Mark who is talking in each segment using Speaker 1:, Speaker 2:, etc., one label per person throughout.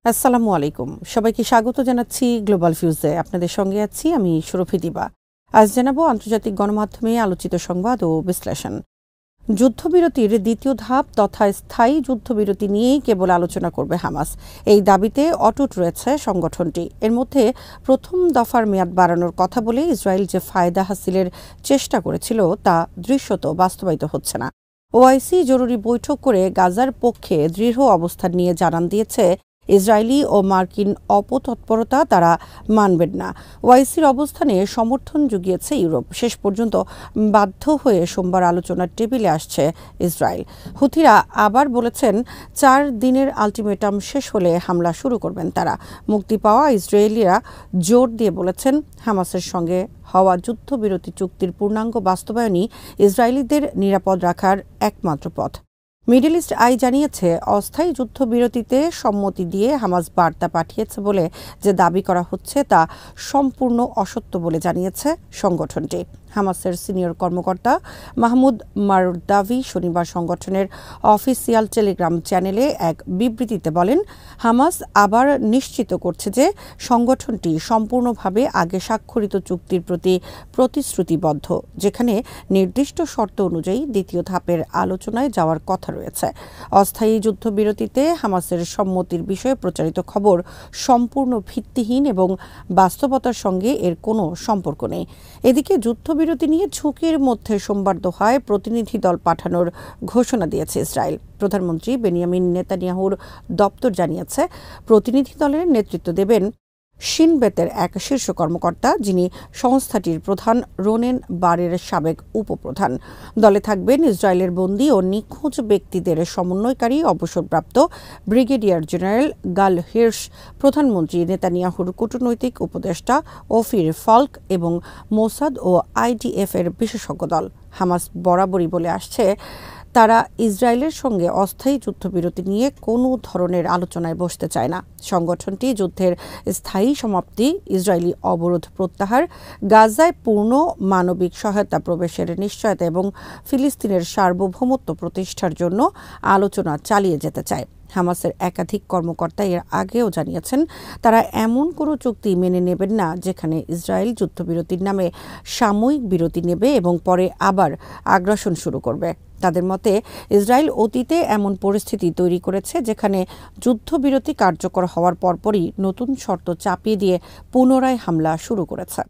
Speaker 1: আসসালামু আলাইকুম, সবাইকে স্বাগত জানাচ্ছি গ্লোবাল ফিউজে। আপনাদের সঙ্গে আছি আমি সুরভি দিবা। আজ জানাবো আন্তর্জাতিক গণমাধ্যমে আলোচিত সংবাদ ও বিশ্লেষণ। যুদ্ধবিরতির দ্বিতীয় ধাপ তথা স্থায়ী যুদ্ধবিরতি নিয়েই কেবল আলোচনা করবে হামাস, এই দাবিতে অটুট রয়েছে সংগঠনটি। এর মধ্যে প্রথম দফার মেয়াদ বাড়ানোর কথা বলে ইসরায়েল যে ফায়দা হাসিলের চেষ্টা করেছিল তা দৃশ্যত বাস্তবায়িত হচ্ছে না। ওআইসি জরুরি বৈঠক করে গাজার পক্ষে দৃঢ় অবস্থান নিয়ে জানান দিয়েছে ইসরায়েলি ও মার্কিন অপতৎপরতা তারা মানবেন না। ওআইসির অবস্থানে সমর্থন জুগিয়েছে ইউরোপ। শেষ পর্যন্ত বাধ্য হয়ে সোমবার আলোচনার টেবিলে আসছে ইসরায়েল। হুথিরা আবার বলেছেন 4 দিনের আলটিমেটাম শেষ হলে হামলা শুরু করবেন তারা। মুক্তি পাওয়া ইসরায়েলিরা জোর দিয়ে বলেছেন হামাসের সঙ্গে হওয়া যুদ্ধবিরতি চুক্তির পূর্ণাঙ্গ বাস্তবায়নই ইসরায়েলিদের নিরাপদ রাখার একমাত্র পথ। মিডল ইস্ট আই জানিয়েছে অস্থায়ী যুদ্ধবিরতিতে সম্মতি দিয়ে হামাস বার্তা পাঠিয়েছে বলে যে দাবি করা হচ্ছে তা সম্পূর্ণ অসত্য বলে জানিয়েছে সংগঠনটি। হামাসের সিনিয়র কর্মকর্তা মাহমুদ মারদাভি শনিবার সংগঠনের অফিসিয়াল টেলিগ্রাম চ্যানেলে এক বিবৃতিতে বলেন, হামাস আবার নিশ্চিত করছে যে সংগঠনটি সম্পূর্ণভাবে আগে স্বাক্ষরিত চুক্তির প্রতি প্রতিশ্রুতিবদ্ধ, যেখানে নির্দিষ্ট শর্ত অনুযায়ী দ্বিতীয় ধাপের আলোচনায় যাওয়ার কথা রয়েছে। অস্থায়ী যুদ্ধবিরতিতে হামাসের সম্মতির বিষয়ে প্রচারিত খবর সম্পূর্ণ ভিত্তিহীন এবং বাস্তবতার সঙ্গে এর কোনো সম্পর্ক নেই। এদিকে যুদ্ধবিরতি নিয়ে ঝুঁকির মধ্যে সোমবার দোহায় প্রতিনিধি দল পাঠানোর ঘোষণা দিয়েছে ইসরায়েল। প্রধানমন্ত্রী বেনিয়ামিন নেতানিয়াহুর দপ্তর জানিয়েছে প্রতিনিধি দলের নেতৃত্ব দেবেন শিন বেতের এক শীর্ষ কর্মকর্তা, যিনি সংস্থাটির প্রধান রোনেন বারের সাবেক উপপ্রধান। দলে থাকবেন ইসরায়েলের বন্দী ও নিখোঁজ ব্যক্তিদের সমন্বয়কারী অবসরপ্রাপ্ত ব্রিগেডিয়ার জেনারেল গাল হির্শ, প্রধানমন্ত্রী নেতানিয়াহুর কূটনৈতিক উপদেষ্টা ওফির ফাল্ক এবং মোসাদ ও আইডিএফ এর বিশেষজ্ঞ দল। হামাস বরাবরই বলে আসছে তারা ইসরায়েলের সঙ্গে অস্থায়ী যুদ্ধবিরতি নিয়ে কোনো ধরনের আলোচনায় বসতে চায় না। সংগঠনটি যুদ্ধের স্থায়ী সমাপ্তি, ইসরায়েলি অবরোধ প্রত্যাহার, গাজায় পূর্ণ মানবিক সহায়তা প্রবেশের নিশ্চয়তা এবং ফিলিস্তিনের সার্বভৌমত্ব প্রতিষ্ঠার জন্য আলোচনা চালিয়ে যেতে চায়। হামাসের একাধিক কর্মকর্তা এর আগেও জানিয়েছেন তারা এমন কোনো চুক্তি মেনে নেবেন না যেখানে ইসরায়েল যুদ্ধবিরতির নামে সাময়িক বিরতি নেবে এবং পরে আবার আগ্রাসন শুরু করবে। তাদের মতে ইসরায়েল অতীতে এমন পরিস্থিতি তৈরি করেছে যেখানে যুদ্ধবিরতি কার্যকর হওয়ার পরপরই নতুন শর্ত চাপিয়ে দিয়ে পুনরায় হামলা শুরু করেছে।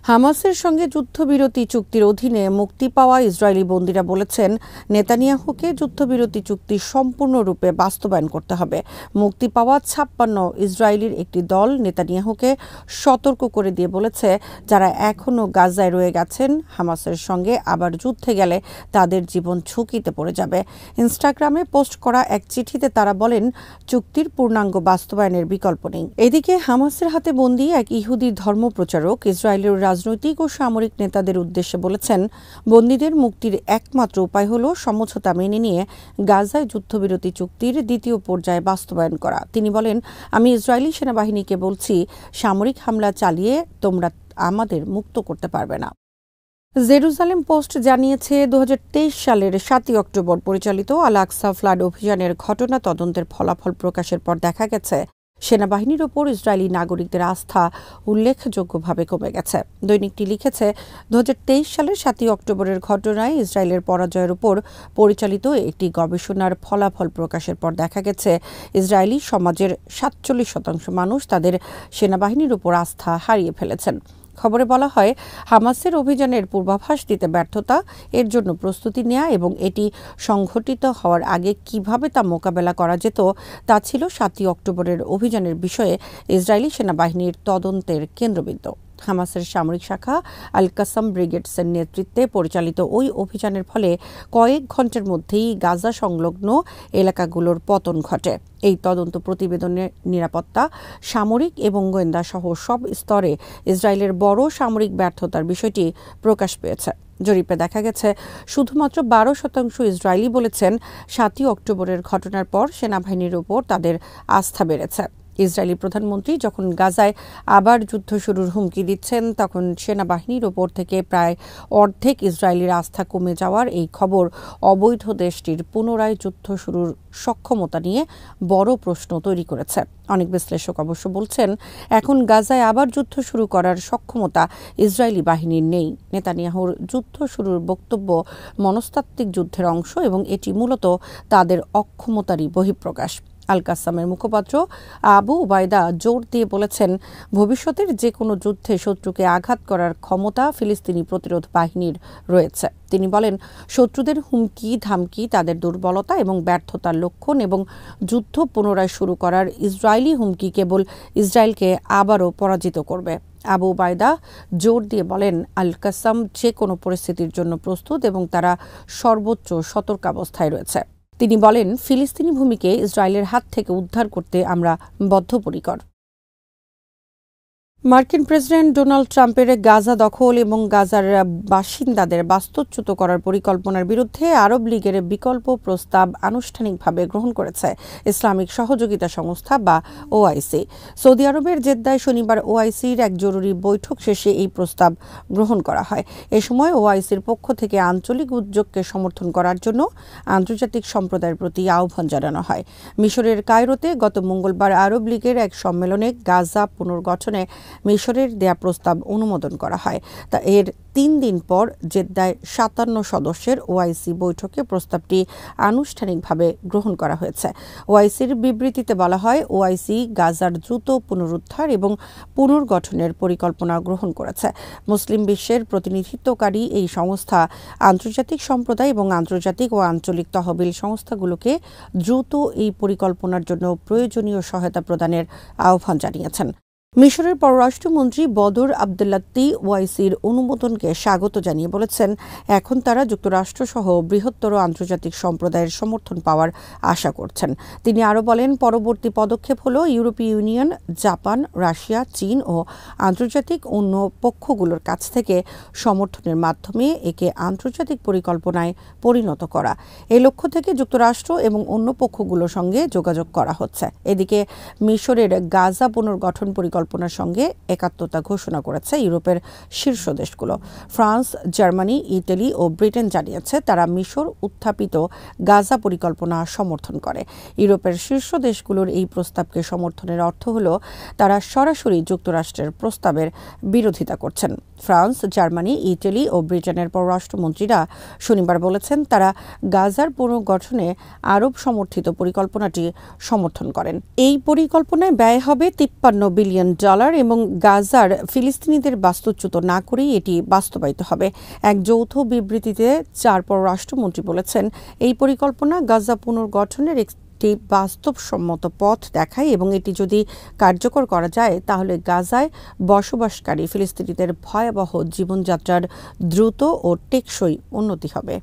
Speaker 1: হামাসের সঙ্গে যুদ্ধবিরতি চুক্তির অধীনে মুক্তি পাওয়া ইসরায়েলি বন্দীরা বলেছেন নেতানিয়াহুকে যুদ্ধবিরতি চুক্তি সম্পূর্ণরূপে বাস্তবায়ন করতে হবে। মুক্তি পাওয়া 56 ইসরায়েলির একটি দল নেতানিয়াহুকে সতর্ক করে দিয়ে বলেছে যারা এখনও গাজায় রয়ে গেছেন হামাসের সঙ্গে আবার যুদ্ধে গেলে তাদের জীবন ঝুঁকিতে পড়ে যাবে। ইনস্টাগ্রামে পোস্ট করা এক চিঠিতে তারা বলেন চুক্তির পূর্ণাঙ্গ বাস্তবায়নের বিকল্প নেই। এদিকে হামাসের হাতে বন্দী এক ইহুদি ধর্মপ্রচারক ইসরায়েলের রাজনৈতিক ও সামরিক নেতাদের উদ্দেশ্যে বলেছেন বন্দীদের মুক্তির একমাত্র উপায় হল সমঝোতা মেনে নিয়ে গাজায় যুদ্ধবিরতি চুক্তির দ্বিতীয় পর্যায়ে বাস্তবায়ন করা। তিনি বলেন, আমি ইসরায়েলি সেনাবাহিনীকে বলছি, সামরিক হামলা চালিয়ে তোমরা আমাদের মুক্ত করতে পারবে না। জেরুজালেম পোস্ট জানিয়েছে 2023 সালের 7 অক্টোবর পরিচালিত আল আকসা ফ্লাড অভিযানের ঘটনা তদন্তের ফলাফল প্রকাশের পর দেখা গেছে সেনাবাহিনীর ওপর ইসরায়েলি নাগরিকদের আস্থা উল্লেখযোগ্যভাবে কমে গেছে। দৈনিকটি লিখেছে 2023 সালের 7 অক্টোবরের ঘটনায় ইসরায়েলের পরাজয়ের উপর পরিচালিত একটি গবেষণার ফলাফল প্রকাশের পর দেখা গেছে ইসরায়েলি সমাজের 47% মানুষ তাদের সেনাবাহিনীর উপর আস্থা হারিয়ে ফেলেছেন। খবরে বলা হয় হামাসের অভিযানের পূর্বাভাস দিতে ব্যর্থতা, এর জন্য প্রস্তুতি নেওয়া এবং এটি সংঘটিত হওয়ার আগে কিভাবে তা মোকাবেলা করা যেত তা ছিল 7 অক্টোবরের অভিযানের বিষয়ে ইসরায়েলি সেনাবাহিনীর তদন্তের কেন্দ্রবিন্দু। হামাসের সামরিক শাখা আল কাসাম ব্রিগেডসের নেতৃত্বে পরিচালিত ওই অভিযানের ফলে কয়েক ঘন্টার মধ্যেই গাজা সংলগ্ন এলাকাগুলোর পতন ঘটে। এই তদন্ত প্রতিবেদনের নিরাপত্তা, সামরিক এবং গোয়েন্দা সহ সব স্তরে ইসরায়েলের বড় সামরিক ব্যর্থতার বিষয়টি প্রকাশ পেয়েছে। জরিপে দেখা গেছে শুধুমাত্র 12% ইসরায়েলি বলেছেন 7 অক্টোবরের ঘটনার পর সেনাবাহিনীর উপর তাদের আস্থা বেড়েছে। ইসরায়েলি প্রধানমন্ত্রী যখন গাজায় আবার যুদ্ধ শুরুর হুমকি দিচ্ছেন, তখন সেনাবাহিনীর ওপর থেকে প্রায় অর্ধেক ইসরায়েলির আস্থা কমে যাওয়ার এই খবর অবৈধ দেশটির পুনরায় যুদ্ধ শুরুর সক্ষমতা নিয়ে বড় প্রশ্ন তৈরি করেছে। অনেক বিশ্লেষক অবশ্য বলছেন, এখন গাজায় আবার যুদ্ধ শুরু করার সক্ষমতা ইসরায়েলি বাহিনীর নেই। নেতানিয়াহুর যুদ্ধ শুরুর বক্তব্য মনস্তাত্ত্বিক যুদ্ধের অংশ এবং এটি মূলত তাদের অক্ষমতারই বহিঃপ্রকাশ। আল কাসামের মুখপাত্র আবু উবায়দা জোর দিয়ে বলেছেন, ভবিষ্যতের যে কোনো যুদ্ধে শত্রুকে আঘাত করার ক্ষমতা ফিলিস্তিনি প্রতিরোধ বাহিনীর রয়েছে। তিনি বলেন, শত্রুদের হুমকি ধামকি তাদের দুর্বলতা এবং ব্যর্থতার লক্ষণ এবং যুদ্ধ পুনরায় শুরু করার ইসরায়েলি হুমকি কেবল ইসরায়েলকে আবারও পরাজিত করবে। আবু উবায়দা জোর দিয়ে বলেন, আল কাসাম যে কোনো পরিস্থিতির জন্য প্রস্তুত এবং তারা সর্বোচ্চ সতর্কাবস্থায় রয়েছে। তিনি বলেন, ফিলিস্তিনি ভূমিকে ইসরায়েলের হাত থেকে উদ্ধার করতে আমরা বদ্ধপরিকর। মার্কিন প্রেসিডেন্ট ডোনাল্ড ট্রাম্পের গাজা দখল এবং গাজার বাসিন্দাদের বাস্তুচ্যুত করার পরিকল্পনার বিরুদ্ধে আরব লীগের বিকল্প প্রস্তাব আনুষ্ঠানিকভাবে গ্রহণ করেছে ইসলামিক সহযোগিতা সংস্থা বা ওআইসি। সৌদি আরবের জেদ্দায় শনিবার ওআইসির এক জরুরি বৈঠক শেষে এই প্রস্তাব গ্রহণ করা হয়। এ সময় ওআইসির পক্ষ থেকে আঞ্চলিক উদ্যোগকে সমর্থন করার জন্য আন্তর্জাতিক সম্প্রদায়ের প্রতি আহ্বান জানানো হয়। মিশরের কায়রোতে গত মঙ্গলবার আরব লীগের এক সম্মেলনে গাজা পুনর্গঠনে মিশরের দেয়া প্রস্তাব অনুমোদন করা হয়। তা এর ৩ দিন পর জেদ্দায় ৫৭ সদস্যের ওআইসি বৈঠকে প্রস্তাবটি আনুষ্ঠানিকভাবে গ্রহণ করা হয়েছে। ওআইসির বিবৃতিতে বলা হয়, ওআইসি গাজার দ্রুত পুনরুদ্ধার এবং পুনর্গঠনের পরিকল্পনা গ্রহণ করেছে। মুসলিম বিশ্বের প্রতিনিধিত্বকারী এই সংস্থা আন্তর্জাতিক সম্প্রদায় এবং আন্তর্জাতিক ও আঞ্চলিক তহবিল সংস্থাগুলোকে দ্রুত এই পরিকল্পনার জন্য প্রয়োজনীয় সহায়তা প্রদানের আহ্বান জানিয়েছেন। মিশরের পররাষ্ট্রমন্ত্রী বদর আবদুল্লাতি ওআইসির অনুমোদনকে স্বাগত জানিয়ে বলেছেন, এখন তারা যুক্তরাষ্ট্রসহ বৃহত্তর আন্তর্জাতিক সম্প্রদায়ের সমর্থন পাওয়ার আশা করছেন। তিনি আরও বলেন, পরবর্তী পদক্ষেপ হল ইউরোপীয় ইউনিয়ন, জাপান, রাশিয়া, চীন ও আন্তর্জাতিক অন্য পক্ষগুলোর কাছ থেকে সমর্থনের মাধ্যমে একে আন্তর্জাতিক পরিকল্পনায় পরিণত করা। এই লক্ষ্য থেকে যুক্তরাষ্ট্র এবং অন্য পক্ষগুলোর সঙ্গে যোগাযোগ করা হচ্ছে। এদিকে মিশরের গাজা পুনর্গঠন পরিকল্পনার সঙ্গে একাত্মতা ঘোষণা করেছে ইউরোপের শীর্ষ দেশগুলো। ফ্রান্স, জার্মানি, ইটালি ও ব্রিটেন জানিয়েছে তারা মিশর উত্থাপিত গাজা পরিকল্পনা সমর্থন করে। ইউরোপের শীর্ষ দেশগুলোর এই প্রস্তাবকে সমর্থনের অর্থ হল তারা সরাসরি যুক্তরাষ্ট্রের প্রস্তাবের বিরোধিতা করছেন। ফ্রান্স, জার্মানি, ইটালি ও ব্রিটেনের পররাষ্ট্রমন্ত্রীরা শনিবার বলেছেন তারা গাজার পুনর্গঠনে আরব সমর্থিত পরিকল্পনাটি সমর্থন করেন। এই পরিকল্পনায় ব্যয় হবে $53 বিলিয়ন এবং গাজার ফিলিস্তিনিদের বাস্তুচ্যুত না করেই এটি বাস্তবায়িত হবে। এক যৌথ বিবৃতিতে ৪ পররাষ্ট্রমন্ত্রী বলেছেন, এই পরিকল্পনা গাজা পুনর্গঠনের একটি বাস্তবসম্মত পথ দেখায় এবং এটি যদি কার্যকর করা যায় তাহলে গাজায় বসবাসকারী ফিলিস্তিনিদের ভয়াবহ জীবনযাত্রার দ্রুত ও টেকসই উন্নতি হবে।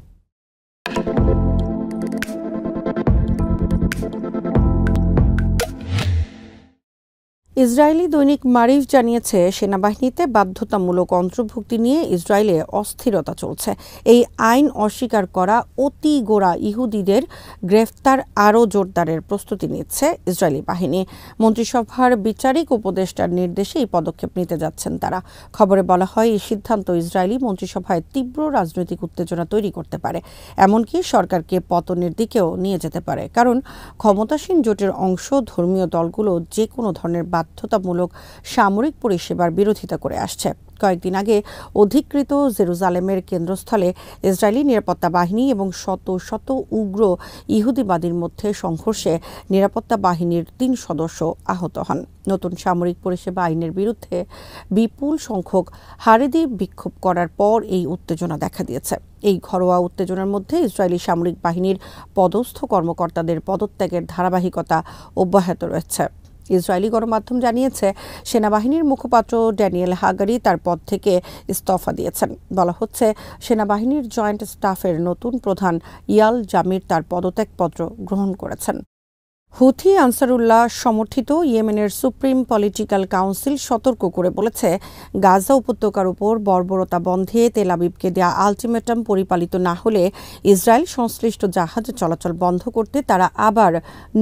Speaker 1: ইসরায়েলি দৈনিক মারিফ জানিয়েছে, সেনাবাহিনীতে বাধ্যতামূলক অন্তর্ভুক্তি নিয়ে ইসরায়েলে অস্থিরতা চলছে। এই আইন অস্বীকার করা অতি গোঁড়া ইহুদিদের গ্রেফতার আরও জোরদারের প্রস্তুতি নিচ্ছে ইসরায়েলি বাহিনী। মন্ত্রিসভার বিচারিক উপদেষ্টার নির্দেশে এই পদক্ষেপ নিতে যাচ্ছেন তারা। খবরে বলা হয়, এই সিদ্ধান্ত ইসরায়েলি মন্ত্রিসভায় তীব্র রাজনৈতিক উত্তেজনা তৈরি করতে পারে, এমনকি সরকারকে পতনের দিকেও নিয়ে যেতে পারে। কারণ ক্ষমতাসীন জোটের অংশ ধর্মীয় দলগুলো যে কোনো ধরনের বাধ্যতামূলক সামরিক পরিষেবার বিরোধিতা করে আসছে। কয়েকদিন আগে অধিকৃত জেরুজালেমের কেন্দ্রস্থলে ইসরায়েলি নিরাপত্তা বাহিনী এবং শত শত উগ্র ইহুদিবাদীর মধ্যে সংঘর্ষে নিরাপত্তা বাহিনীর ৩ সদস্য আহত হন। নতুন সামরিক পরিষেবা আইনের বিরুদ্ধে বিপুল সংখ্যক হারেদি বিক্ষোভ করার পর এই উত্তেজনা দেখা দিয়েছে। এই ঘরোয়া উত্তেজনার মধ্যে ইসরায়েলি সামরিক বাহিনীর পদস্থ কর্মকর্তাদের পদত্যাগের ধারাবাহিকতা অব্যাহত রয়েছে। ইসরায়েলি গণমাধ্যম জানিয়েছে, সেনাবাহিনীর মুখপাত্র ড্যানিয়েল হাগারি তার পদ থেকে ইস্তফা দিয়েছেন। বলা হচ্ছে, সেনাবাহিনীর জয়েন্ট স্টাফের নতুন প্রধান ইয়াল জামির তার পদত্যাগপত্র গ্রহণ করেছেন। হুথি আনসারুল্লাহ সমর্থিত ইয়েমেনের সুপ্রিম পলিটিক্যাল কাউন্সিল সতর্ক করে বলেছে, গাজা উপত্যকার উপর বর্বরতা বন্ধে তেল আবিবকে দেয়া আলটিমেটাম পরিপালিত না হলে ইসরায়েল সংশ্লিষ্ট জাহাজ চলাচল বন্ধ করতে তারা আবার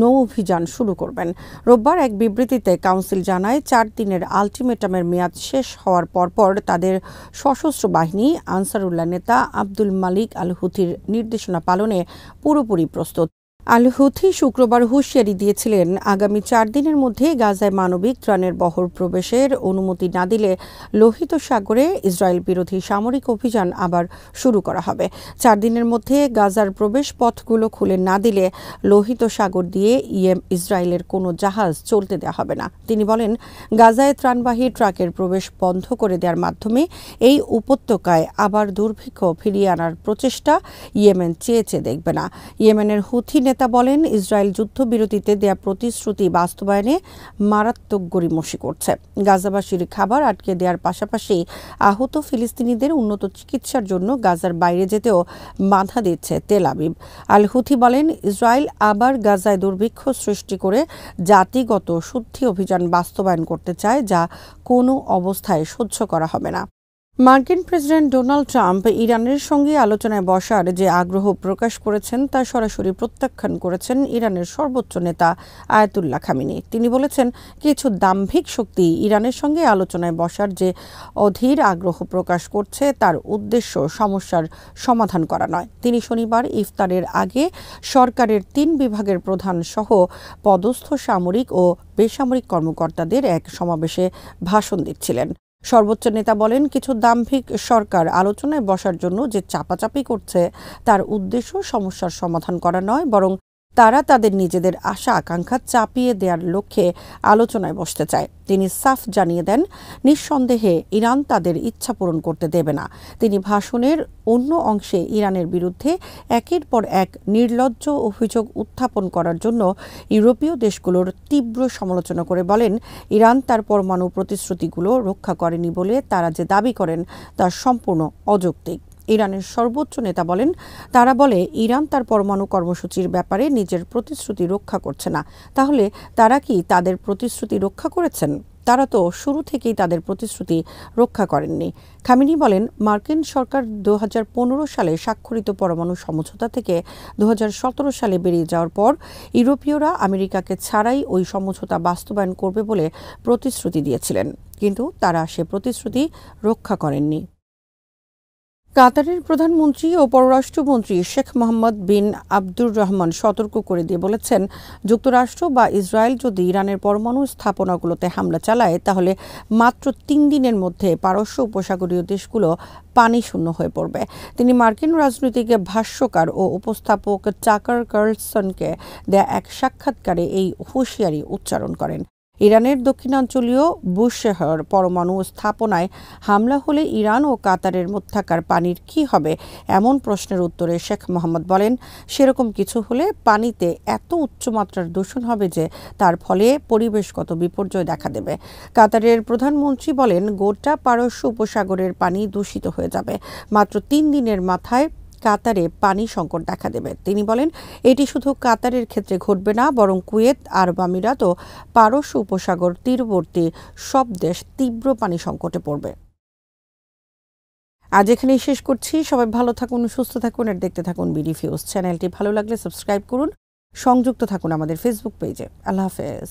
Speaker 1: নৌ অভিযান শুরু করবেন। রোববার এক বিবৃতিতে কাউন্সিল জানায়, 4 দিনের আলটিমেটামের মেয়াদ শেষ হওয়ার পরপর তাদের সশস্ত্র বাহিনী আনসারুল্লাহ নেতা আব্দুল মালিক আল হুথির নির্দেশনা পালনে পুরোপুরি প্রস্তুত। আল হুথি শুক্রবার হুঁশিয়ারি দিয়েছিলেন, আগামী 4 দিনের মধ্যে গাজায় মানবিক ত্রাণের বহর প্রবেশের অনুমতি না দিলে লোহিত সাগরে ইসরায়েল বিরোধী সামরিক অভিযান আবার শুরু করা হবে। 4 দিনের মধ্যে গাজার প্রবেশ পথগুলো খুলে না দিলে লোহিত সাগর দিয়ে ইসরায়েলের কোনো জাহাজ চলতে দেওয়া হবে না। তিনি বলেন, গাজায় ত্রাণবাহী ট্রাকের প্রবেশ বন্ধ করে দেওয়ার মাধ্যমে এই উপত্যকায় আবার দুর্ভিক্ষ ফিরিয়ে আনার প্রচেষ্টা ইয়েমেন চেয়েছে দেখবে না। ইয়েমেনের হুথি নেতা বলেন, ইসরায়েল যুদ্ধবিরতিতে দেয়া প্রতিশ্রুতি বাস্তবায়নে মারাত্মক গড়িমসি করছে। গাজাবাসীর খাবার আটকে দেওয়ার পাশাপাশি আহত ফিলিস্তিনিদের উন্নত চিকিৎসার জন্য গাজার বাইরে যেতেও বাধা দিচ্ছে তেল আবিব। আল হুথি বলেন, ইসরায়েল আবার গাজায় দুর্ভিক্ষ সৃষ্টি করে জাতিগত শুদ্ধি অভিযান বাস্তবায়ন করতে চায়, যা কোনো অবস্থায় সহ্য করা হবে না। মার্কিন প্রেসিডেন্ট ডোনাল্ড ট্রাম্প ইরানের সঙ্গে আলোচনায় বসার যে আগ্রহ প্রকাশ করেছেন তা সরাসরি প্রত্যাখ্যান করেছেন ইরানের সর্বোচ্চ নেতা আয়াতুল্লাহ খামেনি। তিনি বলেছেন, কিছু দাম্ভিক শক্তি ইরানের সঙ্গে আলোচনায় বসার যে অধীর আগ্রহ প্রকাশ করছে তার উদ্দেশ্য সমস্যার সমাধান করা নয়। তিনি শনিবার ইফতারের আগে সরকারের 3 বিভাগের প্রধান সহ পদস্থ সামরিক ও বেসামরিক কর্মকর্তাদের এক সমাবেশে ভাষণ দিচ্ছিলেন। সর্বোচ্চ নেতা বলেন, কিছু দাম্ভিক সরকার আলোচনায় বসার জন্য যে চাপাচাপি করছে তার উদ্দেশ্য সমস্যার সমাধান করা নয়, বরং তারা তাদের নিজেদের আশা আকাঙ্ক্ষা চাপিয়ে দেওয়ার লক্ষ্যে আলোচনায় বসতে চায়। তিনি সাফ জানিয়ে দেন, নিঃসন্দেহে ইরান তাদের ইচ্ছা পূরণ করতে দেবে না। তিনি ভাষণের অন্য অংশে ইরানের বিরুদ্ধে একের পর এক নির্লজ্জ অভিযোগ উত্থাপন করার জন্য ইউরোপীয় দেশগুলোর তীব্র সমালোচনা করে বলেন, ইরান তার পরমাণু প্রতিশ্রুতিগুলো রক্ষা করেনি বলে তারা যে দাবি করেন তা সম্পূর্ণ অযৌক্তিক। ইরানের সর্বোচ্চ নেতা বলেন, তারা বলে ইরান তার পরমাণু কর্মসূচির ব্যাপারে নিজের প্রতিশ্রুতি রক্ষা করছে না। তাহলে তারা কি তাদের প্রতিশ্রুতি রক্ষা করেছেন? তারা তো শুরু থেকেই তাদের প্রতিশ্রুতি রক্ষা করেননি। খামেনি বলেন, মার্কিন সরকার 2015 সালে স্বাক্ষরিত পরমাণু সমঝোতা থেকে 2017 সালে বেরিয়ে যাওয়ার পর ইউরোপীয়রা আমেরিকাকে ছাড়াই ওই সমঝোতা বাস্তবায়ন করবে বলে প্রতিশ্রুতি দিয়েছিলেন, কিন্তু তারা সে প্রতিশ্রুতি রক্ষা করেননি। কাতারের প্রধানমন্ত্রী ও পররাষ্ট্রমন্ত্রী শেখ মোহাম্মদ বিন আব্দুর রহমান সতর্ক করে দিয়ে বলেছেন, যুক্তরাষ্ট্র বা ইসরায়েল যদি ইরানের পরমাণু স্থাপনাগুলোতে হামলা চালায় তাহলে মাত্র 3 দিনের মধ্যে পারস্য উপসাগরীয় দেশগুলো পানি শূন্য হয়ে পড়বে। তিনি মার্কিন রাজনৈতিক ভাষ্যকার ও উপস্থাপক টাকার কার্লসনকে দেয়া এক সাক্ষাৎকারে এই হুঁশিয়ারি উচ্চারণ করেন। ইরানের দক্ষিণাঞ্চলীয় বুশহের পরমাণু স্থাপনায় হামলা হলে ইরান ও কাতারের মধ্যকার পানির কী হবে, এমন প্রশ্নের উত্তরে শেখ মোহাম্মদ বলেন, সেরকম কিছু হলে পানিতে এত উচ্চমাত্রার দূষণ হবে যে তার ফলে পরিবেশগত বিপর্যয় দেখা দেবে। কাতারের প্রধানমন্ত্রী বলেন, গোটা পারস্য উপসাগরের পানি দূষিত হয়ে যাবে। মাত্র 3 দিনের মাথায় কাতারে পানি সংকট দেখা দেবে। তিনি বলেন, এটি শুধু কাতারের ক্ষেত্রে ঘটবে না, বরং কুয়েত, আরব আমিরাত ও পারস্য উপসাগর তীরবর্তী সব দেশ তীব্র পানি সংকটে পড়বে। আজ এখানেই শেষ করছি। সবাই ভালো থাকুন, সুস্থ থাকুন আর দেখতে থাকুন বিডি ফিউজ। চ্যানেলটি ভালো লাগলে সাবস্ক্রাইব করুন, সংযুক্ত থাকুন আমাদের ফেসবুক পেজে। আল্লাহ হাফেজ।